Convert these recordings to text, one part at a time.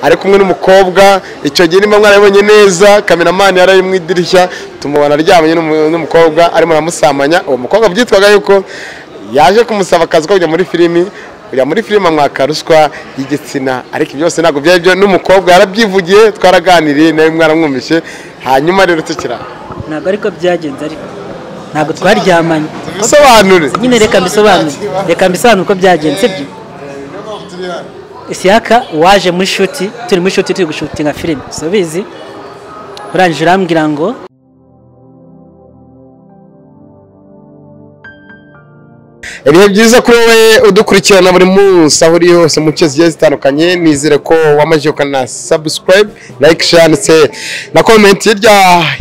ari kumwe n'umukobwa icyo gihe nimba mwarabonye neza kameramani yari mu idirishya tumubona aryamanye n'umukobwa arimo aramusamanya uwo mukobwa byitwaga yuko yaje kumusaba akazi ko kujya muri filimi amwaka ruswa y'igitsina ariko byose ntabwo byari byo n'umukobwa yarabyivugiye twaraganiriye nawe mwaramwumvishe hanyuma rero tukira ntabwo ariko byagenze ariko ntabwo twaryamanye bisobanure nyine reka mbisobanure uko byagenze byo Isiyaka waje muri shuti turi muri shuti turi gushutinga filime so bizi urangije urambwira ngo ibihe byiza kuri wowe udukurikirana buri munsi aho uri hose mu nce zigiye zitandukanye nizere ko wamaze ukana subscribe like share ndetse na comment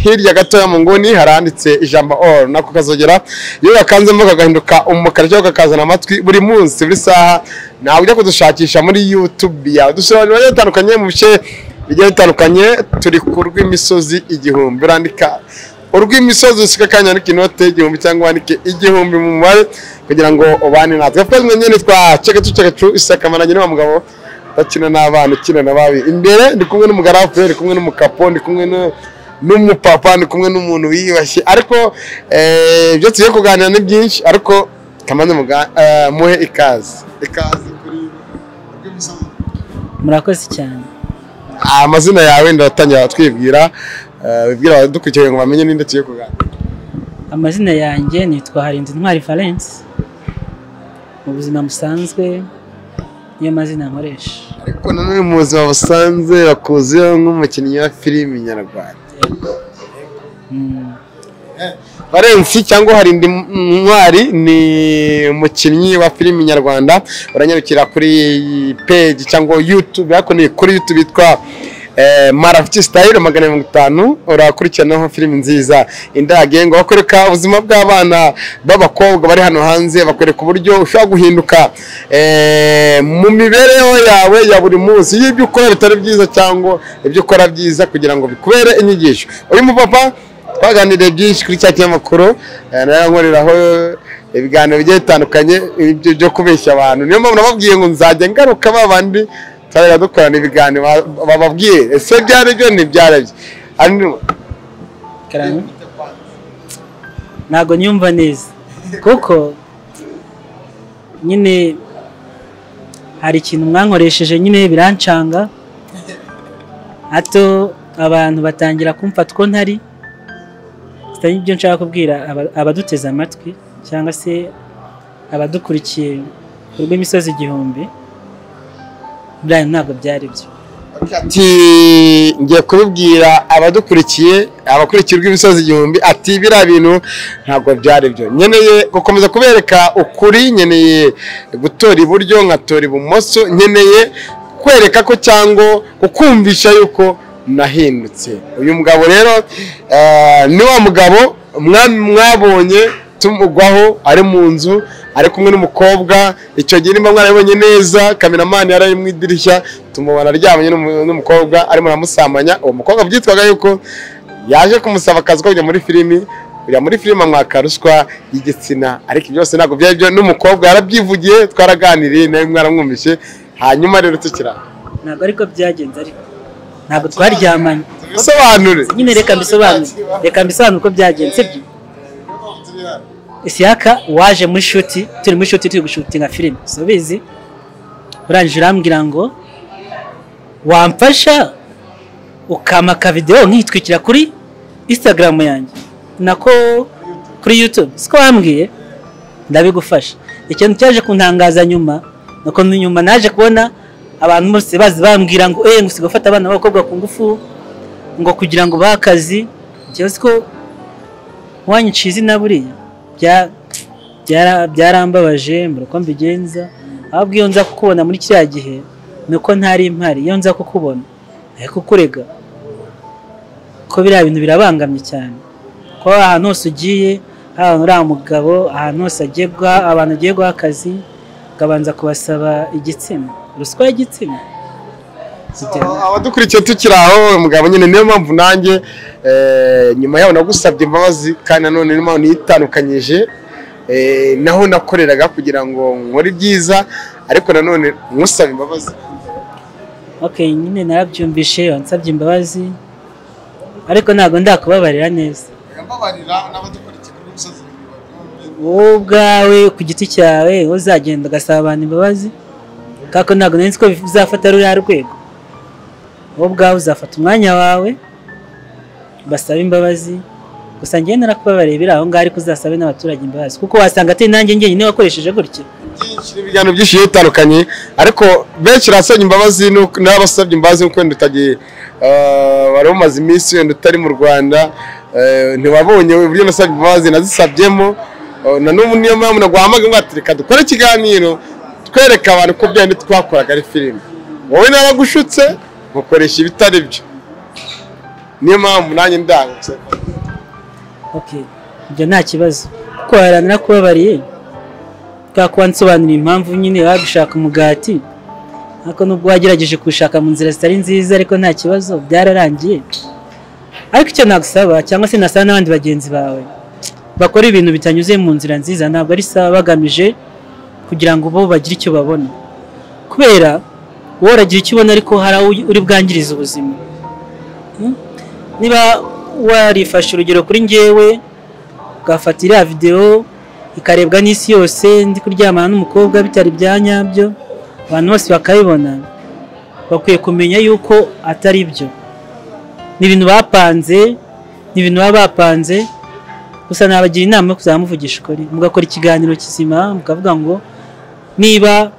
hirya gatoya mu nguni haranditse ijambo all nako kazogera iyo bakanzemo kagahinduka umukara cyo kakazana amatwi buri munsi buri saha nawe ujya kudushakisha muri YouTube yawe dusobanura bitandukanye mu bice bigiye bitandukanye turi ku rw'imisozi igihumbi urandika urw'imisozi usika kanya n'ikinote igihumbi cyangwa wandike igihumbi mu mubare kugira ngo ubane natwe twazwe nyene twaceke isakamana nyine wa mugabo bakina n'abana ukina nababi imbere ndi kumwe n'umugarafu ndi kumwe n'umukapo ndi kumwe n'umupapa ndi kumwe n'umuntu wiyubashye ariko byo tugiye kuganira ni byinshi ariko kamanze muhe ikaze kuri urw'imisozi murakoze cyane amazina yawe ndatangira twibwira wibwira abadukurikiye ngo bamenye ninde tugiye kuganira amazina yanjye nitwa Harinzi Ntwari Valence mu buzima busanzwe niyo mazina nkoresha ariko nanone mu buzima busanzwe bakuziho nk'umukinnyi wa filimi nyarwanda Valence cyangwa Harinzi Ntwari ni umukinnyi wa filimi nyarwanda uranyarukira kuri page cyangwa YouTube ariko ni kuri YouTube bitwa Marafiti style 550 urakurikiranaho filimi nziza indage ngo bakoreka ubuzima bw'abana b'abakobwa bari hano hanze bakoreka uburyo ushaka guhinduka mu mibereho yawe ya buri munsi y'ibyo ukora bitari byiza cyangwa ibyo ukora byiza kugira ngo bikubere inyigisho uyu mupapa twaganiriye byinshi kuri cya kinyamakuru narankoreraho ibiganiro bigiye bitandukanye byo kubeshya abantu niyo mpamvu nababwiye ngo nzajya ngaruka babandi twari dukorana ibiganiro bababwiye ese byari byo ntibyarebye ntabwo nyumva neza kuko nyine hari ikintu mwankoresheje nyine birancanga hato abantu batangira kumfata ko ntari sitari ibyo nshaka kubwira abaduteze amatwi cyangwa se abadukurikiye ku rw'imisozi igihumbi ntabwo byari byo ati ngiye kubibwira abadukurikiye abakurikira rw'imisozi igihumbi ati biriya bintu ntabwo byari byo nkeneye gukomeza kubereka ukuri nkeneye gutora iburyo nkatora ibumoso nkeneye kwereka ko cyangwa kukumvisha yuko nahindutse uyu mugabo rero ni wa mugabo mwabonye tumugwaho ari mu nzu ari kumwe n'umukobwa icyo gihe nimba mwarabonye neza kameramani yari mu idirishya tumubona aryamanye n'umukobwa arimo aramusamanya uwo mukobwa byitwaga yuko yaje kumusaba akazi ko kujya muri filimi amwaka ruswa y'igitsina ariko byose ntabwo byari byo n'umukobwa yarabyivugiye twaraganiriye nawe mwaramwumvishe hanyuma rero tukira ntabwo ariko byagenze ariko ntabwo twaryamanye bisobanure nyine reka mbisobanure uko byagenze byo Isiyaka waje muri shuti turi muri shuti turi gushutinga filime so bizi urangije urambwira ngo wamfasha ukamaka video nkitwikira kuri Instagram yanjye nako kuri YouTube siko wambwiye ndabigufasha ikintu cyaje kuntangaza nyuma nako nyuma naje kubona abantu bose bazi bambwira ngo ngusiga gufata abana b'abakobwa ku ngufu ngo kugira ngo bakazi cyose ko wanyicize na buriya byarambabaje mbere ko mbigenza ahubwo iyo nza kukubona muri kiriya gihe nuko ntari impari iyo nza kukubona ariko kurega ko biriya bintu birabangamye cyane ko ahantu hose ugiye ahantu uriya mugabo ahantu hose abantu agiye guha akazi ukabanza kubasaba igitsina ruswa y'igitsina abadukurikiye tukiri aho umugabo nyine niyo mpamvu nanjye nyuma yaho nagusabye imbabazi kandi nanone niyo mpamvu nitandukanyije naho nakoreraga kugira ngo nkore byiza ariko nanone nkusaba imbabazi okay nyine narabyumvishe wansabye imbabazi ariko ntago ndakubabarira neza. Mbabarira n'abadukurikira kuri umusozi wowe ubwawe ku giti cyawe uzagenda ugasaba abantu imbabazi kako ntago nzi ko bizafata ruriya rwego. wowe ubwawe uzafata umwanya wawe basaba imbabazi gusa njye narakubabariye biri aho ngaho ariko uzasabe n'abaturage imbabazi kuko wasanga atari nanjye njyenyine wakoresheje gutya. Ibiganiro byinshi bitandukanye ariko benshi rasabye imbabazi n'abasabye imbabazi kuko wenda utagiye wari umaze iminsi wenda utari mu Rwanda ntiwabonye uburyo nasabye imbabazi nazisabyemo na n'ubu niyo mpamvu naguhamagaye ngo ati reka dukore ikiganiro twereka abantu ko byandi twakoraga ari filime wowe naragushutse mukoresha ibitari byo niyo mpamvu nanjye ndangutse. Okay ibyo nta kibazo kuko haranira kubabariye twakubansobanurira impamvu nyine wabishaka umugati ariko nubwo wagerageje kushaka mu nzira zitari nziza ariko nta kibazo byararangiye. ariko icyo nagusaba cyangwa se nasaba n'abandi bagenzi bawe bakora ibintu bitanyuze mu nzira nziza ntabwo ari sawa bagamije kugira ngo bo bagire icyo babona kubera wowe uragira icyo ubona ariko hari uri bwangiriza ubuzima. niba warifashe urugero kuri njyewe ugafatira video ikarebwa n'isi yose ndi kuryamana n'umukobwa bitari byanyabyo abantu bose bakayibona bakwiye kumenya yuko atari byo ni ibintu bapanze ni ibintu baba bapanze gusa nabagira inama yo kuzamuvugisha ukuri mugakora ikiganiro kizima mukavuga ngo niba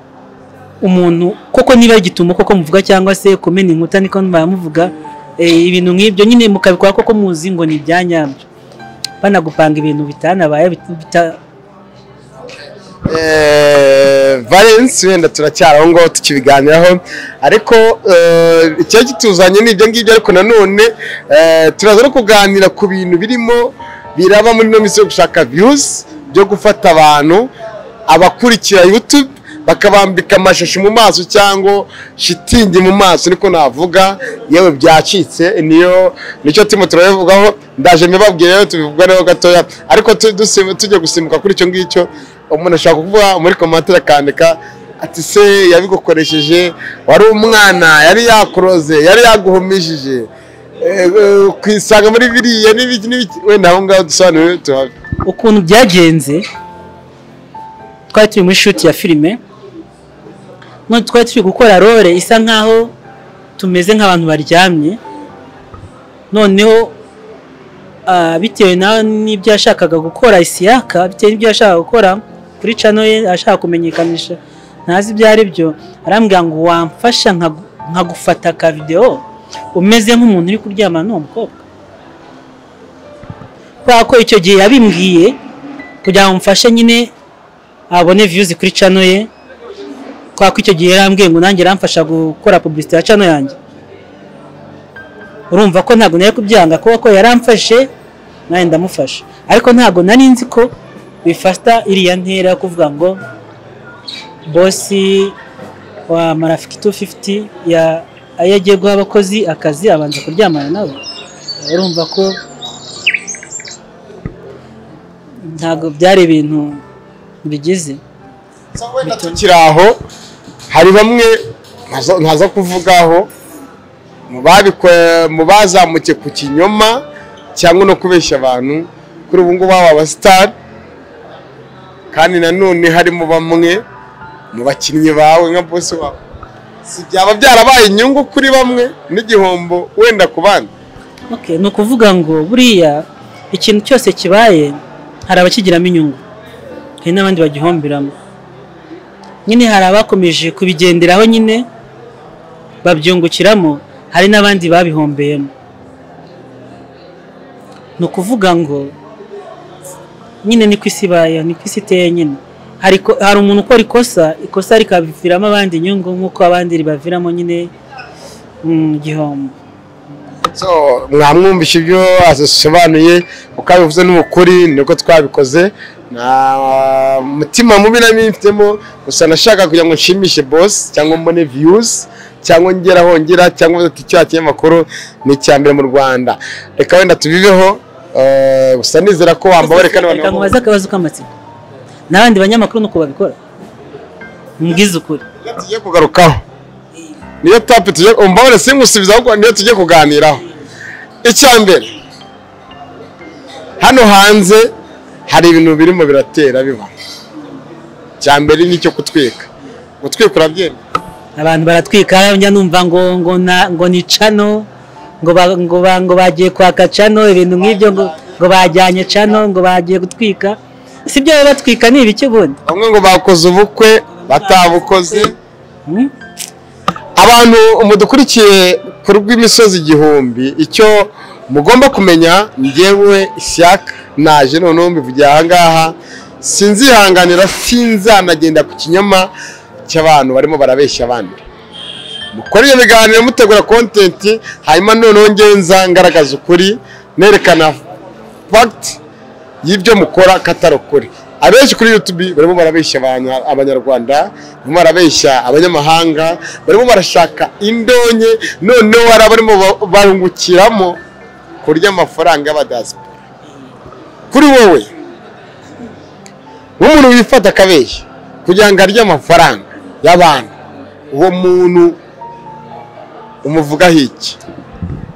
umuntu koko niba gituma koko muvuga cyangwa se kumena inkuta niko bamuvuga ibintu nk'ibyo nyine mukabikora koko muzi ngo ni ibyanyabyo banagupanga ibintu bitanabaye Valence wenda turacyaraho ngo tukibiganiraho ariko icyo kituzanye ni ibyo ngibyo ariko nanone turaza no kuganira ku bintu birimo biraba muri no misi yo gushaka views byo gufata abantu abakurikira YouTube bakabambika amashashi mu maso cyangwa shitingi mu maso niko navuga yewe byacitse nicyo timo turavugaho ndaje mbabwira tubivuga naho gatoya ariko tujye gusimbuka kuri icyo ngicyo umuntu ashaka kuvuga muri commentaire akandika ati se yabigukoresheje wari umwana yari yakuroze yari yaguhumishije kwisanga muri biriya n'ibiki wenda aho ngaho dusobanure tuhabe ukuntu byagenze. Twari turi muri shoot ya filime none twari turi gukora role isa nkaho tumeze nk'abantu baryamye noneho bitewe n'ibyo yashakaga gukora Isiyaka bitewe n'ibyo yashakaga gukora kuri channel ye ashaka kumenyekanisha ntazi ibyo ari byo arambwira ngo wamfasha nkagufata ka video umeze nk'umuntu uri kuryamana n'uwo mukobwa kwa icyo gihe yabimbwiye kugira ngo mfashe nyine abone views kuri channel ye kwa icyo gihe yarambwiye ngo nanjye ramfasha gukora publicity ya channel yanjye urumva ko ntago nari kubyanga kuko yaramfashe naye ndamufasha ariko ntago nari nzi ko bifasta iriya ntera kuvuga ngo boss wa marafiki 250 ya ayagiye guha abakozi akazi abanza kuryamana nabo urumva ko ntago byari ibintu bigize. wenda tukiraho hari bamwe ntaza kuvugaho mu bazamuke ku kinyoma cyangwa no kubeshya abantu kuri ubu ngubu baba star kandi nanone harimo bamwe mu bakinnyi bawe nka boss wawe si byaba byarabaye inyungu kuri bamwe n'igihombo wenda ku bandi. Okay no kuvuga ngo buriya ikintu cyose kibaye hari abakigiramo inyungu hari n'abandi bagihombiramo nyine hari abakomeje kubigenderaho nyine babyungukiramo hari n'abandi babihombeyemo. No kuvuga ngo nyine ni kwisibaye ni kwisiteye nyine hari umuntu ukora ikosa rikabiviramo abandi inyungu nkuko abandi ribaviramo nyine gihombo. So mwamwumvisha ibyo asobanuye ukabivuze n'ukuri niko twabikoze na mutima mubi namifitemo gusa nashaka kugira ngo nshimishe boss cyangwa mbone views cyangwa ngera cyangwa icyo amakuru ni cyambere mu Rwanda reka wenda tubibeho gusa nizera ko wambabare kandi abantu baza akabazo k'amatsiko n'abandi banyamakuru nuko babikora mbwiza ukuri tugiye kugarukaho niyo topic tujye umbabone singusubiza ahubwo niyo tujye kuganiraho. Icyambere hano hanze hari ibintu birimo biratera biba. Cyambere nicyo kutwika. Gutwika urabyemera? Abantu baratwika njya numva ngo ni cano ngo bagiye kwaka cano ibintu nk'ibyo ngo bajyanye cano ngo bagiye gutwika. Sibyo batwika ni ibiki bundi? Bamwe ngo bakoze ubukwe batabukoze. Abantu umudukurikiye ku rw'imisozi igihumbi icyo mugomba kumenya ngewe Ishyaka naje noneho mbivugira aha ngaha sinzihanganira sinzanagenda ku kinyoma cy'abantu barimo barabeshya abandi. Mukora iyo biganiro mutegura content hanyuma noneho ngenza ngaragaza ukuri nerekana fact y'ibyo mukora katarokuri. Abenshi kuri YouTube barimo barabeshya abanyarwanda, barimo barabeshya abanyamahanga, barimo barashaka indonye noneho barimo barungukiramo kurya amafaranga y'abadiaspora. Kuri wowe umuntu wifata akabeshya kugira ngo arye amafaranga y'abantu, uwo muntu umuvuga iki?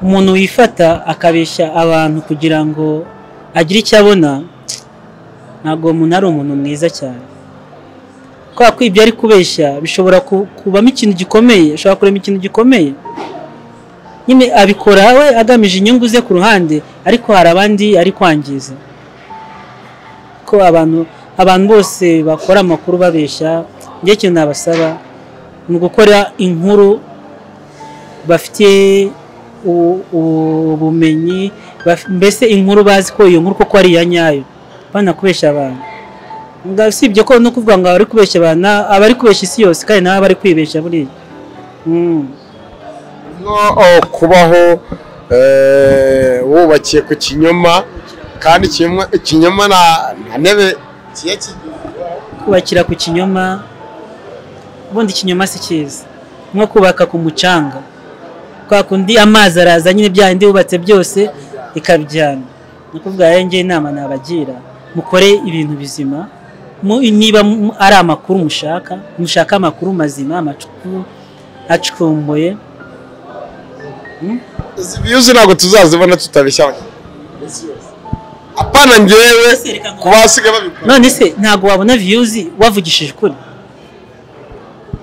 Umuntu wifata akabeshya abantu kugira ngo agire icyo abona, ntabwo umuntu ari umuntu mwiza cyane. Kwa ko ibyo ari kubeshya bishobora kubamo ikintu gikomeye, ashobora kurema ikintu gikomeye. Nyine abikora we agamije inyungu ze ku ruhande, ariko hari abandi ari kwangiza. Ko abantu bose bakora amakuru babeshya, ngiye kintu nabasaba ni gukora inkuru bafite ubumenyi, mbese inkuru bazi ko iyo nkuru koko ari iya nyayo, bana kubeshya abantu. Ngasibye ko no kuvuga ngo abari kubeshya abantu, abari kubeshya isi yose kandi nabo bari kwibeshya buriya. Kubaho wubakiye ku kinyoma kandi ikinyoma na ntebe kubakira ku kinyoma. Ubundi ikinyoma si cyiza, nko kubaka ku mucanga. Kwa kundi amazi araza nyine bya ndi wubatse byose ikabyana. Nakuvuga yenge inama nabagira mukore ibintu bizima. Niba ari amakuru mushaka amakuru mazima, amakuru acukumbuye. Views ntabwo tuzazibona tutabishya. Apana ngewe kubasiga babikora. None se ntabwo wabona views wavugishije ukuri?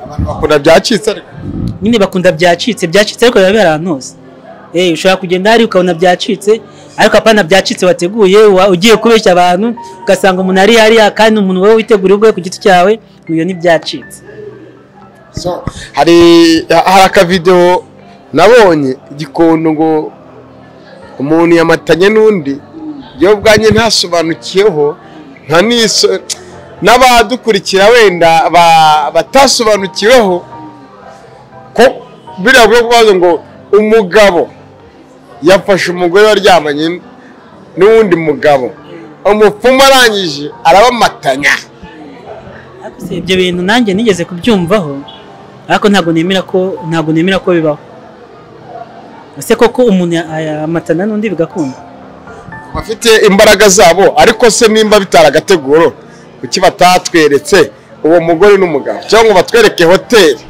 Abantu bakunda byacitse ariko. Nyine bakunda byacitse ariko biba ahantu hose. Ushobora kugenda hari ukabona byacitse, ariko apana byacitse wateguye ugiye kubeshya abantu ugasanga umuntu ari hariya kandi umuntu wowe witeguriye ubwo ku giti cyawe uyo ni byacitse. So hari aka video nabonye igikondo ngo umuntu yamatanye n'undi byo bwanye ntasobanukiyeho nta niso n'abadukurikira wenda batasobanukiweho ko biravuye kubazo ngo umugabo yafashe umugore waryamanye n'undi mugabo, umupfumu arangije arabamatanya. Ibyo bintu nanjye nigeze kubyumvaho, ariko ntabwo nemera ko bibaho. Ese koko umuntu amatana n'undi bigakunda? Bafite imbaraga zabo, ariko se nimba bitaragateguro kuki batatweretse uwo mugore n'umugabo cyangwa batwereke hoteli?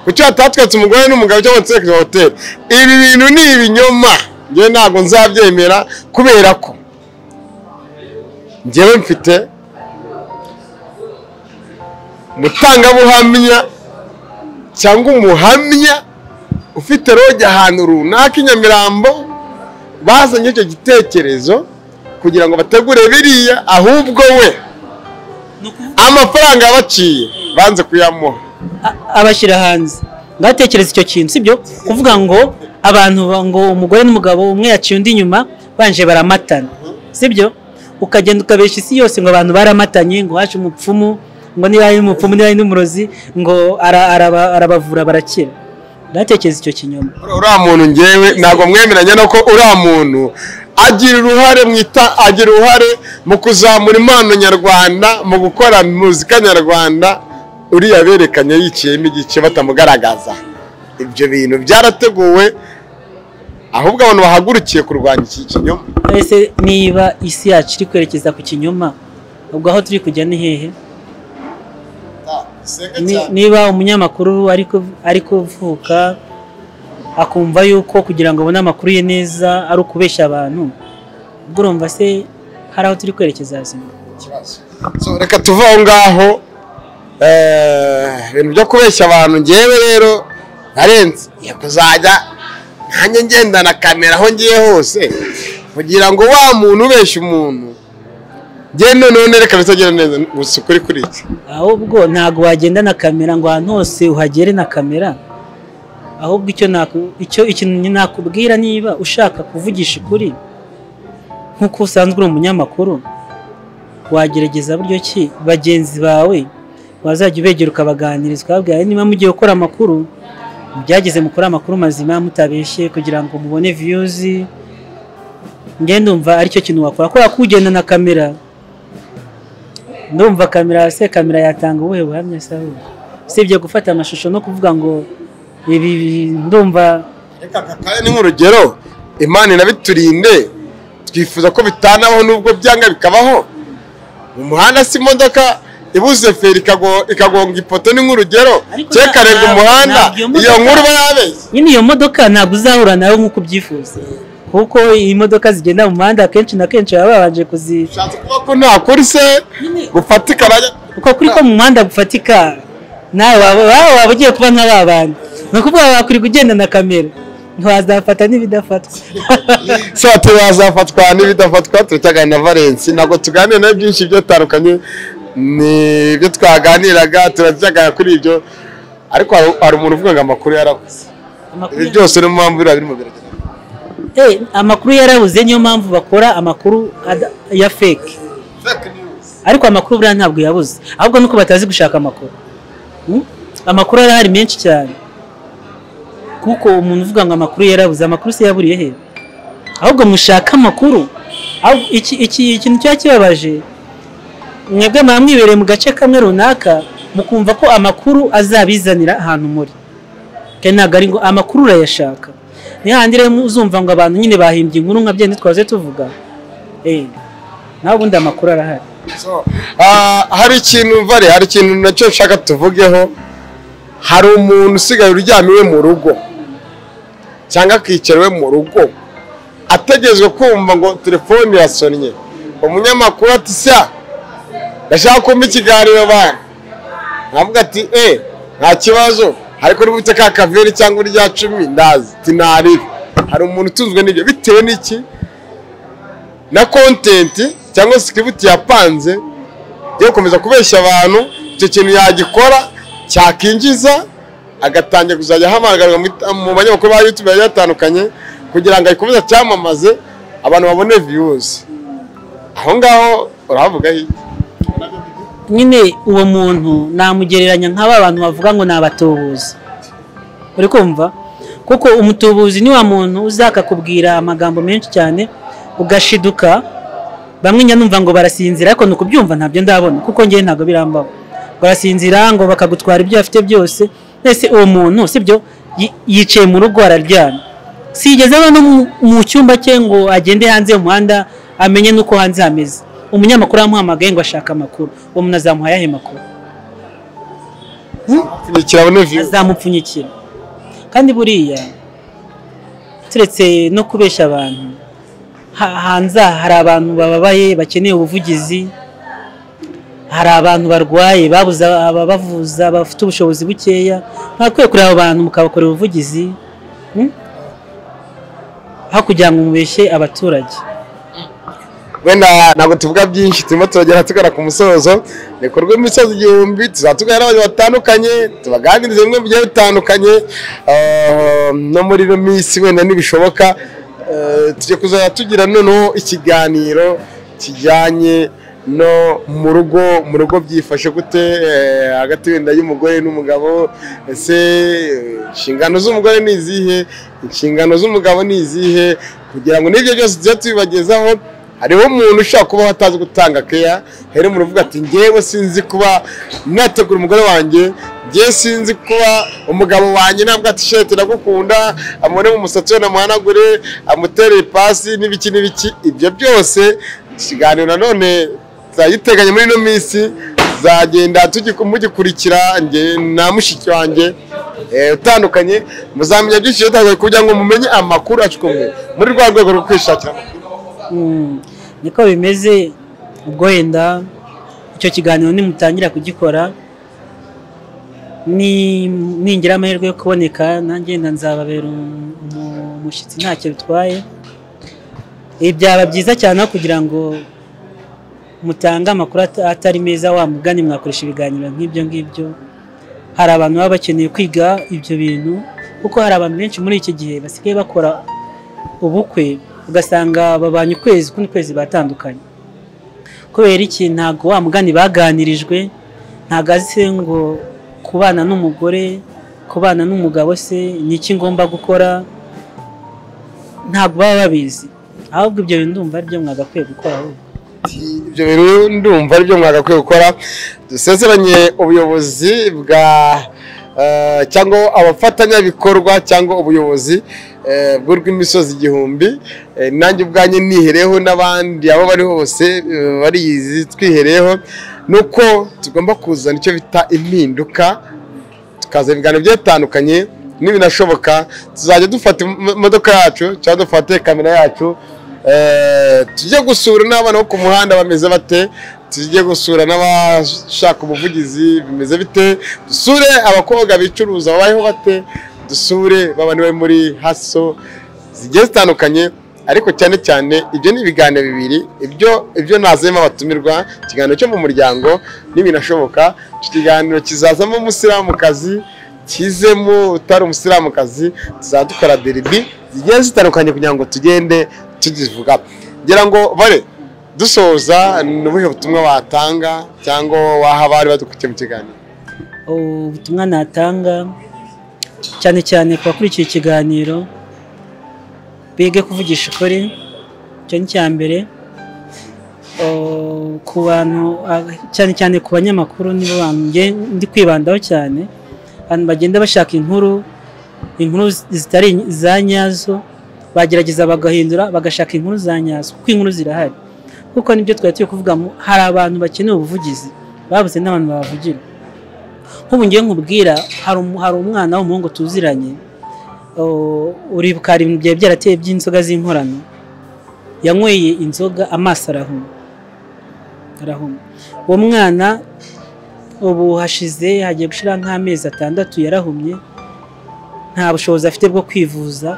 Kuki batatweretse umugore n'umugabo cyangwa batwereke hoteli? Ibi bintu ni ibinyoma, njye ntabwo nzabyemera kubera ko njyewe mfite mutangabuhamya cyangwa umuhamya ufite roge ahantu runaka i Nyamirambo bazanye icyo gitekerezo kugira ngo bategure biriya, ahubwo we amafaranga yabaciye banze kuyamuha abashyira hanze. Ngatekereza icyo kintu sibyo kuvuga ngo abantu ngo umugore n'umugabo umwe yaciye undi nyuma banje baramatana sibyo, ukagenda ukabesha isi yose ngo abantu baramatanye, ngo haje umupfumu, ngo niba ari umupfumu niba ari n'umurozi ngo arabavura barakira. Ndatekereza icyo kinyoma. Uriya muntu ngewe ntabwo mwemeranya no ko uriya muntu agira uruhare mu kuzamura impano nyarwanda, mu gukora muzika nyarwanda. Uriya berekanye yiciyemo igice batamugaragaza. Ibyo bintu byarateguwe, ahubwo abantu bahagurukiye kurwanya iki kinyoma. Ese niba isi yacu iri kwerekeza ku kinyoma, ubwo aho turi kujya ni hehe? niba umunyamakuru ari kuvuka akumva yuko kugira ngo abone amakuru ye neza ari ukubeshya abantu, ubwo urumva se hari aho turi kwerekeza hazima. So reka tuve aho ngaho, ibintu byo kubeshya abantu ngewe rero narenze ya kuzajya nanjye ngendana kamera aho ngiye hose kugira ngo wa muntu ubeshya umuntu genda none reka bisagera neza gusa kuri iki. Ahubwo ntago wagenda na kamera ngo ahantu hose uhagere na kamera, ahubwo ikintu nakubwira niba ushaka kuvugisha ukuri nk'uko usanzwe uri umunyamakuru, wagerageza buryo ki bagenzi bawe wazajya ubegera ukabaganiriza ukababwira niba mugiye gukora amakuru byageze mukora amakuru mazima mutabeshye kugira ngo mubone views. Ngende umva aricyo kintu wakora ko kugenda na kamera. Ndumva kamera yatanga ubuhe buhamya saho sibye gufata amashusho no kuvuga ngo ibi ndumva reka kakaye ni nk'urugero Imana inabiturinde twifuza ko bitanaho nubwo byanga bikabaho mu muhanda si imodoka ibuze feri ikagonga ipoto ni nk'urugero cyekarenga umuhanda iyo nkuru bayabeshye nyine iyo modoka ntabwo uzahura nayo nk'uko ubyifuza kuko iyi modoka zigenda mu muhanda kenshi na kenshi baba babanje kuzishatse kuba ko nta kuri se gufatika uko kuri ko mu muhanda gufatika nawe waba ugiye kuba nk'ababandi ni ukuvuga wakuri kugenda na kamera ntiwazafata n'ibidafatwa. So tuzafatwa n'ibidafatwa turacyagana na Valence ntabwo tuganira na byinshi byatandukanye ni byo twaganiraga turacyagana kuri ibyo ariko hari umuntu uvuga ngo amakuru yarabuze ibi byose ni mpamvu biri mu biragenda amakuru yarabuze niyo mpamvu bakora amakuru ya fake ariko amakuru buriya ntabwo yabuze ahubwo nuko batazi gushaka amakuru. Amakuru arahari menshi cyane kuko umuntu uvuga ngo amakuru yarabuze amakuru se yaburiye he ahubwo mushaka amakuru. Ikintu cyo kibabaje mwebwe mwamwibereye mu gace kamwe runaka mukumva ko amakuru azabizanira ahantu muri kandi ntabwo ari ngo amakuru urayashaka ni handi rero uzumva ngo abantu nyine bahimbye inkuru nka byende twaze tuvuga naho ubundi amakuru arahari. Hari ikintu nacyo nshaka tuvugeho. Hari umuntu usigaye uryamiwe mu rugo cyangwa akicariwe mu rugo ategezwe kumva ngo telefone yasonnye umunyamakuru ati sya ndashaka kumva ikiganiro bana nkavuga ati nta kibazo ariko nubutse ka kaveri cyangwa urya 10 ndazi tinari. Hari umuntu utunzwe n'ibyo bitewe n'iki na content cyangwa script yapanze yo gukomeza kubeshya abantu icyo kintu yagikora cyakinjiza agatangira kuzajya hamagarwa mu banyamakuru ba YouTube yatandukanye kugira ngo ayikomeze cyamamaze abantu babone views. Aho ngaho uravuga iki nyine uwo muntu namugereranya nk'aba bantu bavuga ngo nabatubuzi uri kumva kuko umutubuzi ni wa muntu uzakakubwira amagambo menshi cyane ugashiduka bamwe nyanumva ngo barasinzira ariko nukubyumva ntabyo ndabona kuko ngiye ntago birambaho barasinzira ngo bakagutwara ibyo afite byose. Ese uwo muntu sibyo yicaye mu rugo araryana sigeze no mu cyumba cye ngo agende hanze y'umuhanda amenye nuko hanze hameze. Umunyamakuru amuhamagaye ngo ashaka amakuru uwo muntu azamuha yahe makuru azamupfunyikira kandi buriya turetse no kubeshya abantu hanze hari abantu bababaye bakeneye ubuvugizi, hari abantu barwaye babuze ababavuza bafite ubushobozi bukeya ntakwiye kuri abo bantu mukabakorera ubuvugizi aho kugira ngo mubeshye abaturage. Wenda ntabwo tuvuga byinshi turimo turagera tugana ku musozo nikorwe imisozi igihumbi tuzatugana n'abantu batandukanye tubaganirize bimwe bigiye bitandukanye no muri ino minsi wenda nibishoboka tujye kuzajya tugira noneho ikiganiro kijyanye no mu rugo byifashe gute hagati wenda y'umugore n'umugabo. Ese inshingano z'umugore ni izihe inshingano z'umugabo ni izihe kugira ngo n'ibyo byose tujye tubibagezaho. Hariho umuntu ushaka kuba atazi gutanga care here mu ruvuga ati ngewe sinzi kuba nategura umugore wanjye ngewe sinzi kuba umugabo wanjye nabwo ati shete ndagukunda amone mu musatsi na muhanagure amutere pasi n'ibiki ibyo byose ikiganiro nanone zayiteganye muri no minsi tuzagenda mugikurikira nge na mushiki wanjye utandukanye, muzamenya byinshi bitandukanye kugira ngo mumenye amakuru acukumbuye muri rwa rwego rwo kwishakira amakuru. Niko bimeze. Ubwo wenda icyo kiganiro nimutangira kugikora, ningira amahirwe yo kuboneka nanjye nzababera umushyitsi ntacyo bitwaye. Byaba byiza cyane kugira ngo mutange amakuru atari meza, wa mugani mwakoresha ibiganiro nk'ibyo ngibyo. Hari abantu baba bakeneye kwiga ibyo bintu, kuko hari abantu benshi muri iki gihe basigaye bakora ubukwe ugasanga babanye ukwezi kundi kwezi batandukanye. Kubera iki? Ntago wa mugani baganirijwe, ntago azi ngo kubana n'umugore, kubana n'umugabo se ni iki ngomba gukora, ntago baba babizi. Ahubwo ibyo bintu ndumva ari byo mwagakwiye gukora. Ibyo bintu ndumva ari byo mwagakwiye gukora. Dusezeranye ubuyobozi bwa cyangwa abafatanyabikorwa cyangwa ubuyobozi bw'imisozi igihumbi, nanjye ubwanjye nihereyeho n'abandi abo bari hose bariyizi twihereyeho, nuko tugomba kuzana icyo bita impinduka, tukaza ibiganiro byatandukanye. Nibinashoboka tuzajya dufata imodoka yacu cyangwa dufate kamera yacu, tujye gusura n'abana bo ku muhanda bameze bate, tujye gusura n'abashaka ubuvugizi bimeze bite, dusure abakobwa bicuruza babayeho bate, dusure babandi bari muri haso zigiye zitandukanye. Ariko cyane cyane ibyo ni ibiganiro bibiri, ibyo nazemo abatumirwa, ikiganiro cyo mu muryango nibinashoboka ikiganiro kizazamo umusilamukazi, kizemo utari umusilamukazi, tuzadukora deribi zigiye zitandukanye kugira ngo tugende tuzivuga. Ngira ngo bare dusoza n'ubuhe butumwa watanga cyangwa waha bari badukurikiye mu kiganiro? Ubutumwa natanga cyane cyane ku bakurikiye ikiganiro, bige kuvugisha ukuri. Icyo ni cya mbere. Ku bantu cyane cyane ku banyamakuru nibo ndi kwibandaho cyane, abantu bagenda bashaka inkuru zitari za nyazo, bagerageza bagahindura bagashaka inkuru za nyazo, kuko inkuru zirahari. Kuko nibyo twari turi kuvuga, hari abantu bakeneye ubuvugizi babuze n'abantu babavugira. Nk'ubu ngiye nkubwira, hari umwana w'umuhungu tuziranye, uribuka hari ibintu byari byarateye by'inzoga z'inkorano, yanyweye inzoga amaso arahuma. Uwo mwana ubu hashize hagiye gushira nk'amezi 6 yarahumye, nta bushobozi afite bwo kwivuza.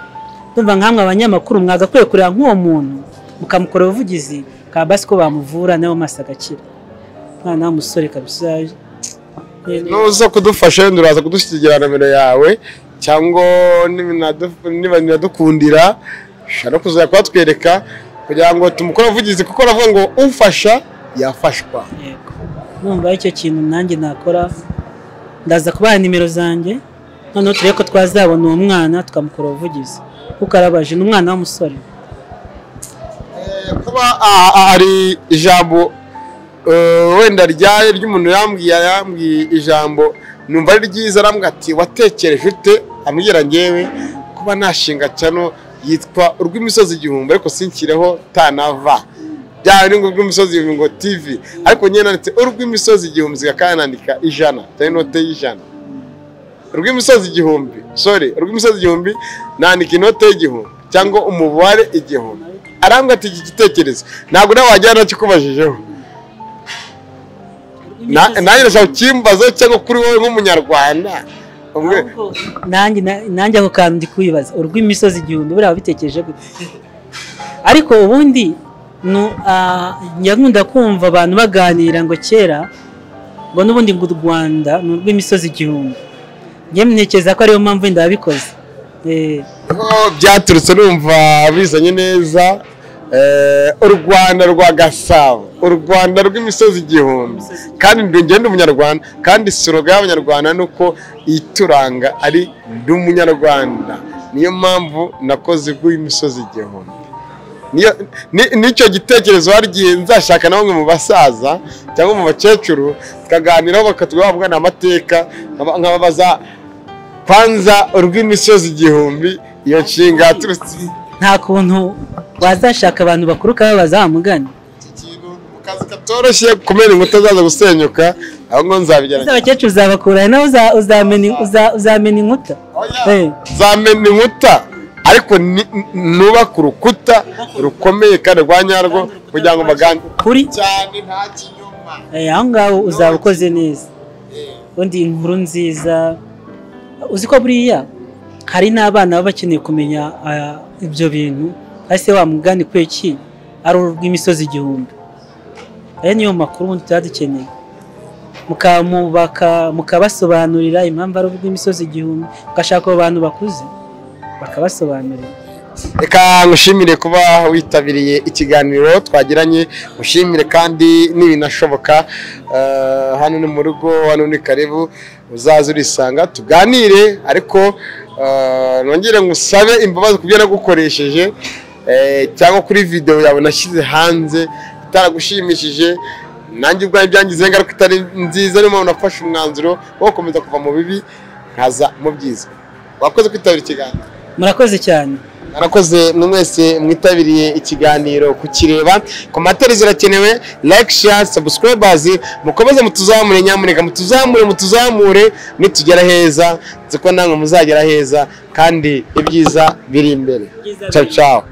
Ndumva nkamwe abanyamakuru mwagakwiye kureba nk'uwo muntu mukamukora ubuvugizi ka basi ko bamuvura nawe maso agakira. Mwana w'umusore kabisa, nuza kudufasha nduraza kudushyigira nomero yawe, cyangwa niba nadukundira shaka kuzaya kwatwereka kugira ngo tumukora ubuvugizi, kuko ravuga ngo umfasha yafashwa. Yego, numva icyo kintu nanjye nakora, ndaza kubaha nimero zanjye, noneho turebe ko twazabona uwo mwana tukamukora ubuvugizi, kuko arabaje n'umwana w'umusore. Kuba ari ijambo wenda ryaye ry'umuntu yambwiye ijambo numva ari ryiza, arambwira ati watekereje ute? Ambwira ngewe kuba nashinga cyano yitwa urw'imisozi igihumbi, ariko sinkireho tanava byari ngo urw'imisozi igihumbi ngo TV, ariko nyene nanditse urw'imisozi igihumbi zikakanandika 100 cyane note y'100. Urw'imisozi igihumbi, urw'imisozi igihumbi nandika inote y'igihumbi cyangwa umubare igihumbi. Arambwira ati iki gitekerezo ntabwo nawe wajyana kikubajijeho, nanjye nashaka kimbazo cyangwa kuri wowe nk'umunyarwanda. Nanjye ako kantu ndi kwibaza, urw'imisozi igihumbi buriya bitekereje gute? Ariko ubundi nkunda kumva abantu baganira ngo kera ngo n'ubundi ngo u Rwanda ni urw'imisozi igihumbi. Njye ntekereza ko ariyo mpamvu ndabikoze. Byaturutse numva bizanye neza. U Rwanda rwa Gasabo, u Rwanda rw'imisozi igihumbi, kandi ndongenda umunyarwanda, kandi slogan y'abanyarwanda nuko ituranga ari ndi umunyarwanda. Niyo mpamvu nakoze rw'imisozi igihumbi. Nicyo gitekerezo hargiye nzashaka na bamwe mu basaza cyangwa mu bakecuru tukaganiraho bakatubwira amateka, nkababaza kwanza urw'imisozi igihumbi iyo nshinga yaturutse. Nta kuntu wazashaka abantu bakuru kababaza bamugana. Ikintu mukazi bitoroshye kumena inkuta zaza gusenyuka aho ngo nzabigerageza. Abakecuru uzabakura nawe uzamena inkuta. Zamena inkuta ariko nubaka urukuta rukomeye kandi rwa nyarwo kugira ngo bagande kuri cyane nta kinyoma. Aho ngaho uzaba ukoze neza. Undi inkuru nziza uzi ko buriya hari n'abana baba bakeneye kumenya ibyo bintu ase wa mugani kweki ari urw'imisozi igihumbi. Niyo makuru ubundi tudakeneye mukabasobanurira impamvu ari urw'imisozi igihumbi, ugashaka abantu bakuze bakabasobanurira. Reka ngushimire kuba witabiriye ikiganiro twagiranye, ngushimire kandi n'ibinashoboka hano ni mu rugo, hano ni karibu, uzaze urisanga tuganire, ariko nongere ngusabe imbabazi kubyo nagukoresheje cyangwa kuri video yawe nashyize hanze itaragushimishije. Nanjye ubwanjye byangizeho ingaruka itari nziza, niyo mpamvu nafashe umwanzuro wo gukomeza kuva mu bibi nkaza mu byiza. Wakoze kwitabira ikiganiro. Murakoze cyane. Murakoze mwese mwitabiriye ikiganiro kukireba. Komateri zirakenewe, like, share, subscribers, mukomeze mutuzamure, nyamuneka mutuzamure nitugera heza, nziko namwe muzagera heza kandi ibyiza biri imbere. Ciao ciao.